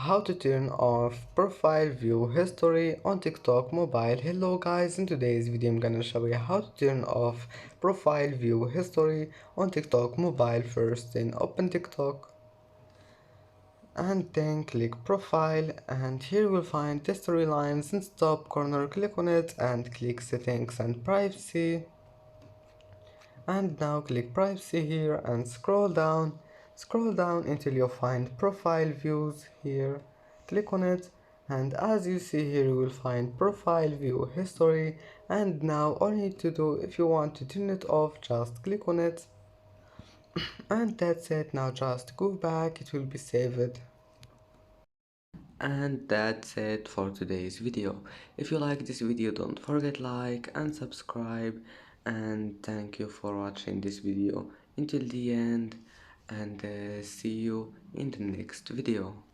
How to turn off profile view history on TikTok mobile. Hello guys, in today's video I'm gonna show you how to turn off profile view history on TikTok mobile. First, then open TikTok and then click profile, and here you will find the storylines in top corner. Click on it and click settings and privacy, and now click privacy here and scroll down until you find profile views here. Click on it, and as you see here you will find profile view history, and now all you need to do, if you want to turn it off, just click on it, and that's it. Now just go back, it will be saved. And that's it for today's video. If you like this video, don't forget like and subscribe, and thank you for watching this video until the end, and see you in the next video.